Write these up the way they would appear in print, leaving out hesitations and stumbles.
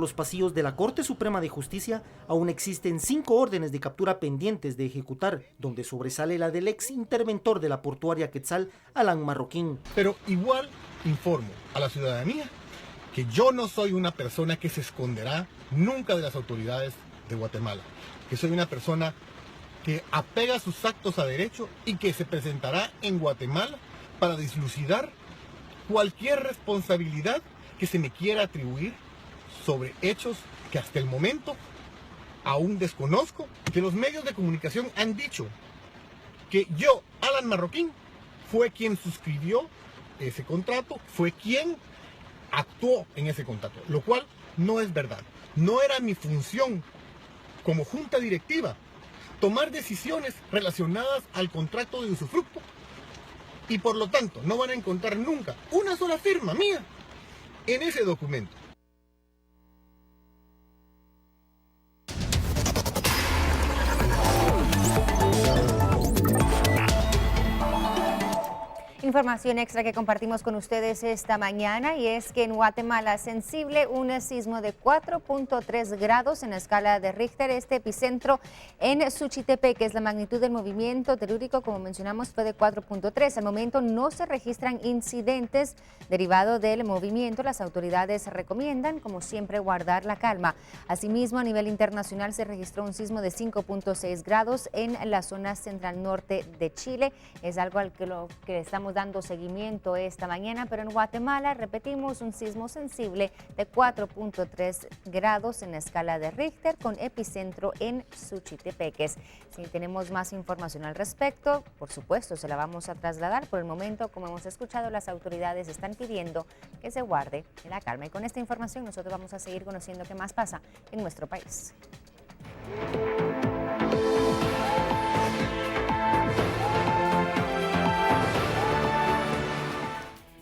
los pasillos de la Corte Suprema de Justicia, aún existen 5 órdenes de captura pendientes de ejecutar, donde sobresale la del ex interventor de la portuaria Quetzal, Alan Marroquín. Pero igual informo a la ciudadanía que yo no soy una persona que se esconderá nunca de las autoridades de Guatemala, que soy una persona que apega sus actos a derecho y que se presentará en Guatemala para dilucidar cualquier responsabilidad que se me quiera atribuir sobre hechos que hasta el momento aún desconozco, que los medios de comunicación han dicho que yo, Alan Marroquín, fue quien suscribió ese contrato, fue quien actuó en ese contrato, lo cual no es verdad. No era mi función como junta directiva tomar decisiones relacionadas al contrato de usufructo y por lo tanto no van a encontrar nunca una sola firma mía en ese documento. Información extra que compartimos con ustedes esta mañana y es que en Guatemala sensible un sismo de 4.3 grados en la escala de Richter, este epicentro en Suchitepeque, que es la magnitud del movimiento telúrico, como mencionamos, fue de 4.3. Al momento no se registran incidentes derivados del movimiento. Las autoridades recomiendan, como siempre, guardar la calma. Asimismo, a nivel internacional se registró un sismo de 5.6 grados en la zona central norte de Chile. Es algo al que estamos dando seguimiento esta mañana, pero en Guatemala, repetimos, un sismo sensible de 4.3 grados en la escala de Richter con epicentro en Suchitepeques. Si tenemos más información al respecto, por supuesto, se la vamos a trasladar. Por el momento, como hemos escuchado, las autoridades están pidiendo que se guarde la calma. Y con esta información nosotros vamos a seguir conociendo qué más pasa en nuestro país.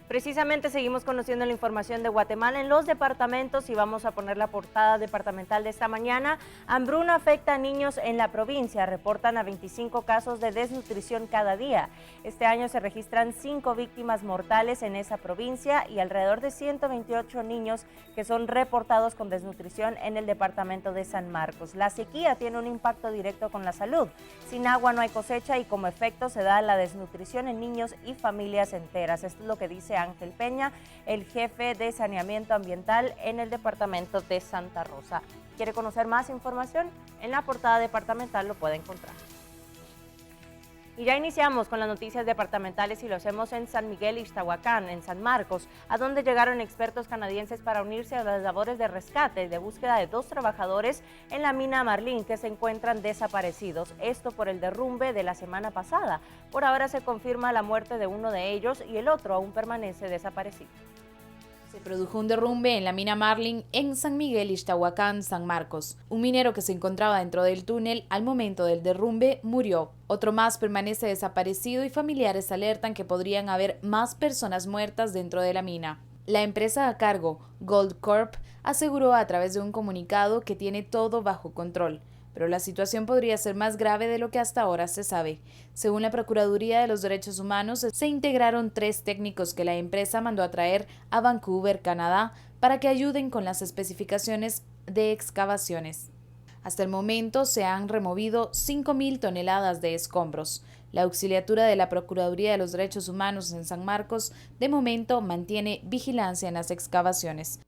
Precisamente seguimos conociendo la información de Guatemala en los departamentos y vamos a poner la portada departamental de esta mañana. Hambruna afecta a niños en la provincia. Reportan a 25 casos de desnutrición cada día. Este año se registran 5 víctimas mortales en esa provincia y alrededor de 128 niños que son reportados con desnutrición en el departamento de San Marcos. La sequía tiene un impacto directo con la salud. Sin agua no hay cosecha y como efecto se da la desnutrición en niños y familias enteras. Esto es lo que dice Ángel Peña, el jefe de saneamiento ambiental en el departamento de Santa Rosa. ¿Quiere conocer más información? En la portada departamental lo puede encontrar. Y ya iniciamos con las noticias departamentales y lo hacemos en San Miguel Ixtahuacán, en San Marcos, a donde llegaron expertos canadienses para unirse a las labores de rescate y de búsqueda de 2 trabajadores en la mina Marlin que se encuentran desaparecidos. Esto por el derrumbe de la semana pasada. Por ahora se confirma la muerte de uno de ellos y el otro aún permanece desaparecido. Se produjo un derrumbe en la mina Marlin en San Miguel Ixtahuacán, San Marcos. Un minero que se encontraba dentro del túnel al momento del derrumbe murió. Otro más permanece desaparecido y familiares alertan que podrían haber más personas muertas dentro de la mina. La empresa a cargo, Gold Corp, aseguró a través de un comunicado que tiene todo bajo control, pero la situación podría ser más grave de lo que hasta ahora se sabe. Según la Procuraduría de los Derechos Humanos, se integraron 3 técnicos que la empresa mandó a traer a Vancouver, Canadá, para que ayuden con las especificaciones de excavaciones. Hasta el momento se han removido 5.000 toneladas de escombros. La auxiliatura de la Procuraduría de los Derechos Humanos en San Marcos, de momento, mantiene vigilancia en las excavaciones.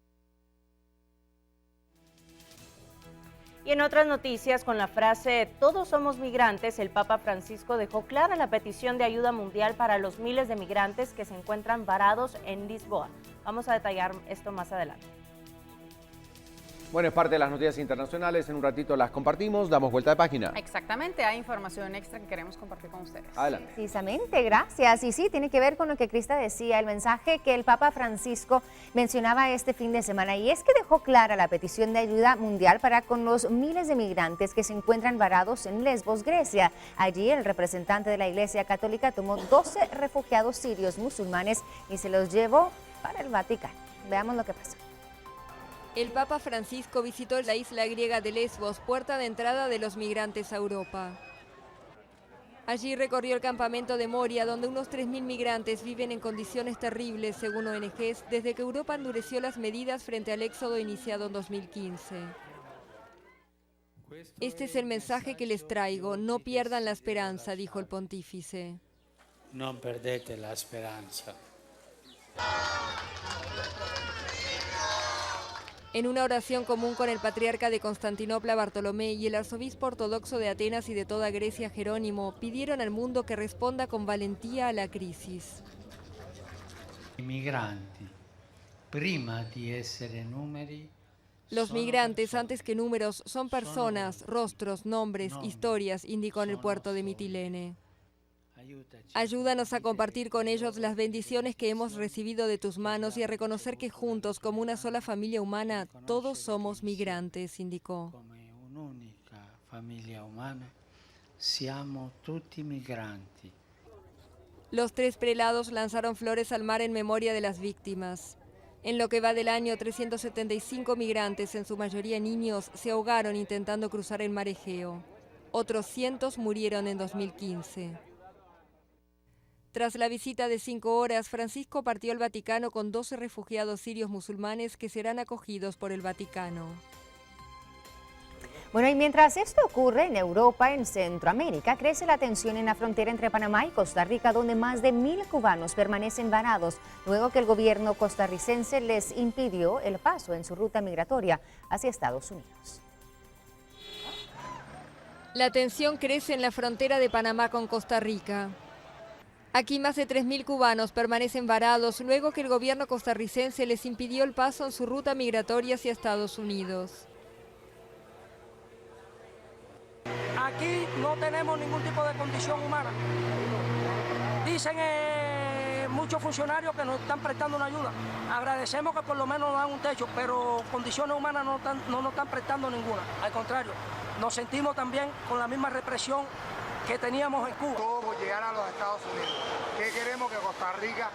Y en otras noticias, con la frase "todos somos migrantes", el Papa Francisco dejó clara la petición de ayuda mundial para los miles de migrantes que se encuentran varados en Lisboa. Vamos a detallar esto más adelante. Bueno, es parte de las noticias internacionales. En un ratito las compartimos, damos vuelta de página. Exactamente, hay información extra que queremos compartir con ustedes. Adelante. Precisamente, gracias. Y sí, tiene que ver con lo que Crista decía, el mensaje que el Papa Francisco mencionaba este fin de semana, y es que dejó clara la petición de ayuda mundial para con los miles de migrantes que se encuentran varados en Lesbos, Grecia. Allí el representante de la Iglesia Católica tomó 12 refugiados sirios musulmanes y se los llevó para el Vaticano. Veamos lo que pasó. El Papa Francisco visitó la isla griega de Lesbos, puerta de entrada de los migrantes a Europa. Allí recorrió el campamento de Moria, donde unos 3.000 migrantes viven en condiciones terribles, según ONGs, desde que Europa endureció las medidas frente al éxodo iniciado en 2015. Este es el mensaje que les traigo, no pierdan la esperanza, dijo el pontífice. No perdete la esperanza. En una oración común con el patriarca de Constantinopla, Bartolomé, y el arzobispo ortodoxo de Atenas y de toda Grecia, Jerónimo, pidieron al mundo que responda con valentía a la crisis. Migranti, prima di essere numeri. Los migrantes, antes que números, son personas, rostros, nombres, historias, indicó en el puerto de Mitilene. Ayúdanos a compartir con ellos las bendiciones que hemos recibido de tus manos y a reconocer que juntos, como una sola familia humana, todos somos migrantes, indicó. Como un'unica familia humana, siamo tutti migranti. Los 3 prelados lanzaron flores al mar en memoria de las víctimas. En lo que va del año, 375 migrantes, en su mayoría niños, se ahogaron intentando cruzar el mar Egeo. Otros cientos murieron en 2015. Tras la visita de 5 horas, Francisco partió al Vaticano con 12 refugiados sirios musulmanes que serán acogidos por el Vaticano. Bueno, y mientras esto ocurre en Europa, en Centroamérica, crece la tensión en la frontera entre Panamá y Costa Rica, donde más de 1.000 cubanos permanecen varados luego que el gobierno costarricense les impidió el paso en su ruta migratoria hacia Estados Unidos. La tensión crece en la frontera de Panamá con Costa Rica. Aquí más de 3.000 cubanos permanecen varados luego que el gobierno costarricense les impidió el paso en su ruta migratoria hacia Estados Unidos. Aquí no tenemos ningún tipo de condición humana. Dicen muchos funcionarios que nos están prestando una ayuda. Agradecemos que por lo menos nos dan un techo, pero condiciones humanas no nos están prestando ninguna. Al contrario, nos sentimos también con la misma represión que teníamos en Cuba. Todo por llegar a los Estados Unidos. ¿Qué queremos? Que Costa Rica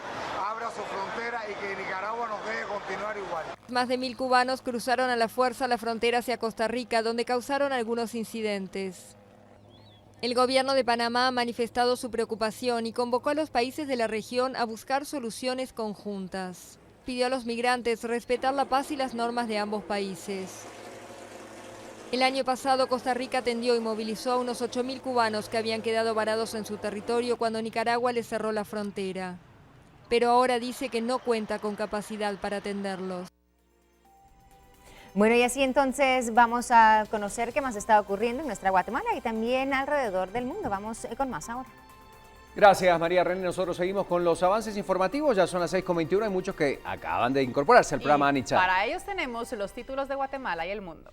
abra su frontera y que Nicaragua nos deje continuar igual. Más de 1.000 cubanos cruzaron a la fuerza la frontera hacia Costa Rica, donde causaron algunos incidentes. El gobierno de Panamá ha manifestado su preocupación y convocó a los países de la región a buscar soluciones conjuntas. Pidió a los migrantes respetar la paz y las normas de ambos países. El año pasado, Costa Rica atendió y movilizó a unos 8.000 cubanos que habían quedado varados en su territorio cuando Nicaragua les cerró la frontera. Pero ahora dice que no cuenta con capacidad para atenderlos. Bueno, y así entonces vamos a conocer qué más está ocurriendo en nuestra Guatemala y también alrededor del mundo. Vamos con más ahora. Gracias, María René. Nosotros seguimos con los avances informativos. Ya son las 6:21. Hay muchos que acaban de incorporarse al programa, Anicha. Para ellos tenemos los títulos de Guatemala y el mundo.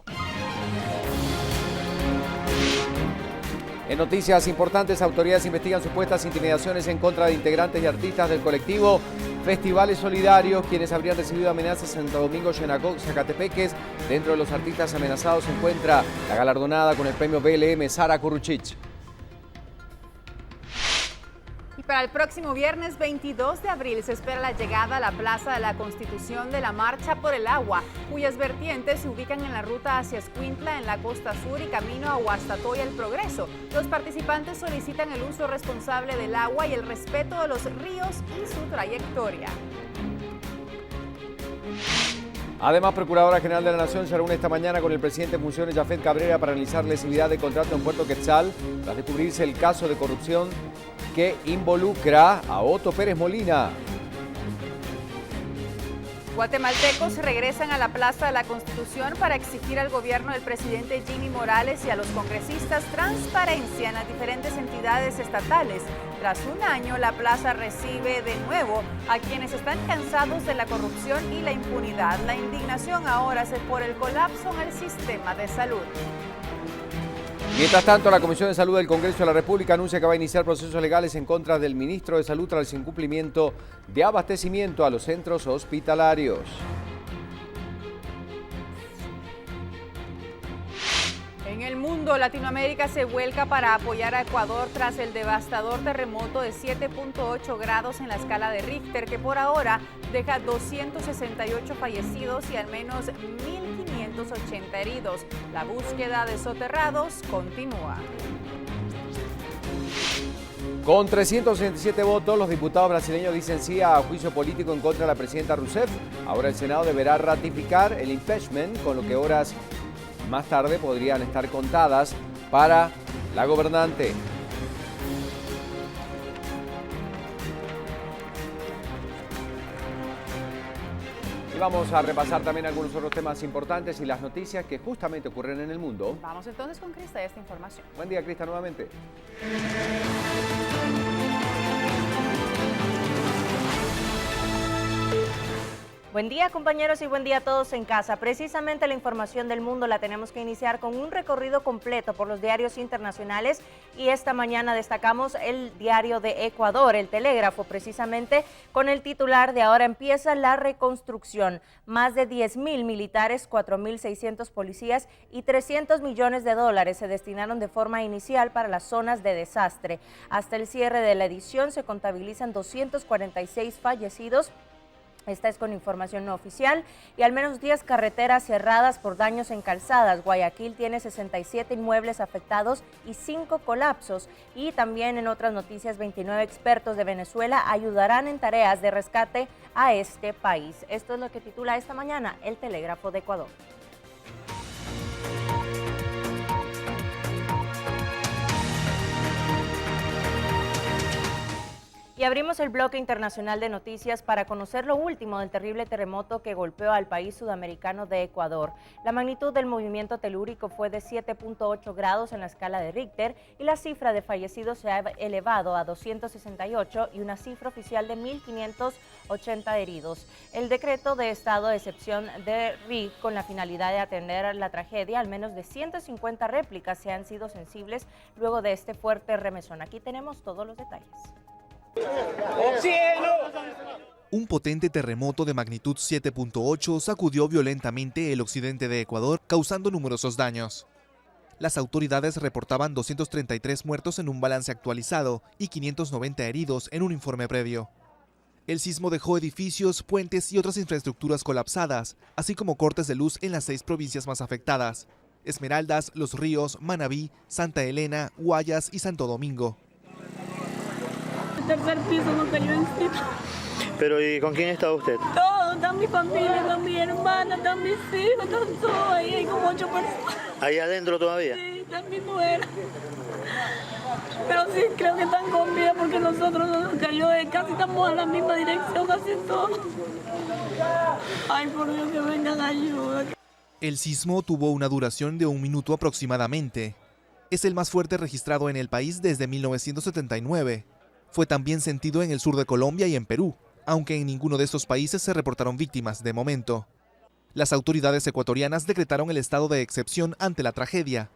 En noticias importantes, autoridades investigan supuestas intimidaciones en contra de integrantes y artistas del colectivo Festivales Solidarios, quienes habrían recibido amenazas en Santo Domingo, Xenacó, Zacatepeques. Dentro de los artistas amenazados se encuentra la galardonada con el premio BLM, Sara Kuruchich. Para el próximo viernes 22 de abril se espera la llegada a la Plaza de la Constitución de la Marcha por el Agua, cuyas vertientes se ubican en la ruta hacia Escuintla, en la costa sur y camino a Huastatoya El Progreso. Los participantes solicitan el uso responsable del agua y el respeto de los ríos y su trayectoria. Además, Procuradora General de la Nación se reúne esta mañana con el presidente en funciones, Yafet Cabrera, para analizar lesividad de contrato en Puerto Quetzal, tras descubrirse el caso de corrupción que involucra a Otto Pérez Molina. Guatemaltecos regresan a la Plaza de la Constitución para exigir al gobierno del presidente Jimmy Morales y a los congresistas transparencia en las diferentes entidades estatales. Tras un año, la plaza recibe de nuevo a quienes están cansados de la corrupción y la impunidad. La indignación ahora es por el colapso en el sistema de salud. Mientras tanto, la Comisión de Salud del Congreso de la República anuncia que va a iniciar procesos legales en contra del ministro de Salud tras el incumplimiento de abastecimiento a los centros hospitalarios. En el mundo, Latinoamérica se vuelca para apoyar a Ecuador tras el devastador terremoto de 7.8 grados en la escala de Richter, que por ahora deja 268 fallecidos y al menos 1.580 heridos. La búsqueda de soterrados continúa. Con 367 votos, los diputados brasileños dicen sí a juicio político en contra de la presidenta Rousseff. Ahora el Senado deberá ratificar el impeachment, con lo que horas más tarde podrían estar contadas para la gobernante. Y vamos a repasar también algunos otros temas importantes y las noticias que justamente ocurren en el mundo. Vamos entonces con Crista y esta información. Buen día, Crista, nuevamente. Buen día, compañeros, y buen día a todos en casa. Precisamente la información del mundo la tenemos que iniciar con un recorrido completo por los diarios internacionales, y esta mañana destacamos el diario de Ecuador, El Telégrafo, precisamente con el titular de "Ahora empieza la reconstrucción". Más de 10.000 militares, 4.600 policías y 300 millones de dólares se destinaron de forma inicial para las zonas de desastre. Hasta el cierre de la edición se contabilizan 246 fallecidos. Esta es con información no oficial, y al menos 10 carreteras cerradas por daños en calzadas. Guayaquil tiene 67 inmuebles afectados y 5 colapsos. Y también en otras noticias, 29 expertos de Venezuela ayudarán en tareas de rescate a este país. Esto es lo que titula esta mañana El Telégrafo de Ecuador. Y abrimos el bloque internacional de noticias para conocer lo último del terrible terremoto que golpeó al país sudamericano de Ecuador. La magnitud del movimiento telúrico fue de 7.8 grados en la escala de Richter, y la cifra de fallecidos se ha elevado a 268 y una cifra oficial de 1.580 heridos. El decreto de estado de excepción de RIC, con la finalidad de atender la tragedia, al menos de 150 réplicas se han sido sensibles luego de este fuerte remesón. Aquí tenemos todos los detalles. Un potente terremoto de magnitud 7.8 sacudió violentamente el occidente de Ecuador, causando numerosos daños. Las autoridades reportaban 233 muertos en un balance actualizado y 590 heridos en un informe previo. El sismo dejó edificios, puentes y otras infraestructuras colapsadas, así como cortes de luz en las 6 provincias más afectadas: Esmeraldas, Los Ríos, Manabí, Santa Elena, Guayas y Santo Domingo. El tercer piso nos cayó encima. ¿Pero y con quién está usted? Todos, está mi familia, está mi hermana, están mis hijos, están todos ahí, hay como 8 personas. ¿Ahí adentro todavía? Sí, está mi nuera. Pero sí, creo que están con vida porque nosotros nos cayó, casi estamos en la misma dirección, casi todos. Ay, por Dios, que vengan ayuda. El sismo tuvo una duración de 1 minuto aproximadamente. Es el más fuerte registrado en el país desde 1979. Fue también sentido en el sur de Colombia y en Perú, aunque en ninguno de estos países se reportaron víctimas de momento. Las autoridades ecuatorianas decretaron el estado de excepción ante la tragedia.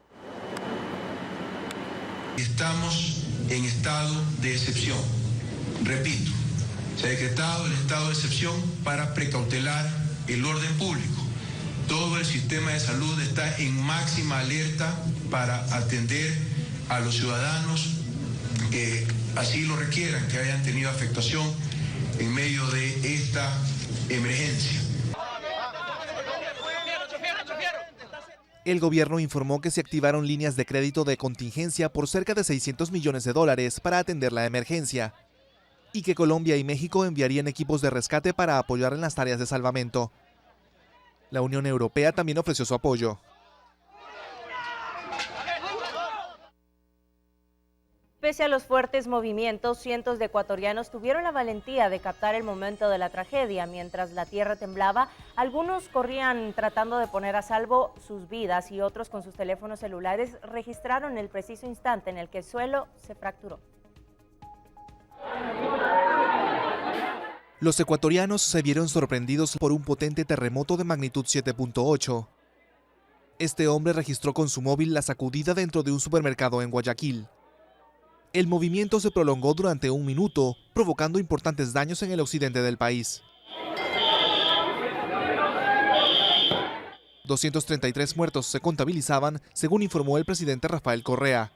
Estamos en estado de excepción. Repito, se ha decretado el estado de excepción para precautelar el orden público. Todo el sistema de salud está en máxima alerta para atender a los ciudadanos que así lo requieran, que hayan tenido afectación en medio de esta emergencia. El gobierno informó que se activaron líneas de crédito de contingencia por cerca de 600 millones de dólares para atender la emergencia, y que Colombia y México enviarían equipos de rescate para apoyar en las tareas de salvamento. La Unión Europea también ofreció su apoyo. Pese a los fuertes movimientos, cientos de ecuatorianos tuvieron la valentía de captar el momento de la tragedia. Mientras la tierra temblaba, algunos corrían tratando de poner a salvo sus vidas, y otros con sus teléfonos celulares registraron el preciso instante en el que el suelo se fracturó. Los ecuatorianos se vieron sorprendidos por un potente terremoto de magnitud 7.8. Este hombre registró con su móvil la sacudida dentro de un supermercado en Guayaquil. El movimiento se prolongó durante 1 minuto, provocando importantes daños en el occidente del país. 233 muertos se contabilizaban, según informó el presidente Rafael Correa.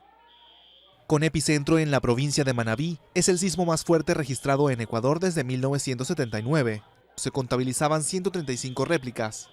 Con epicentro en la provincia de Manabí, es el sismo más fuerte registrado en Ecuador desde 1979. Se contabilizaban 135 réplicas.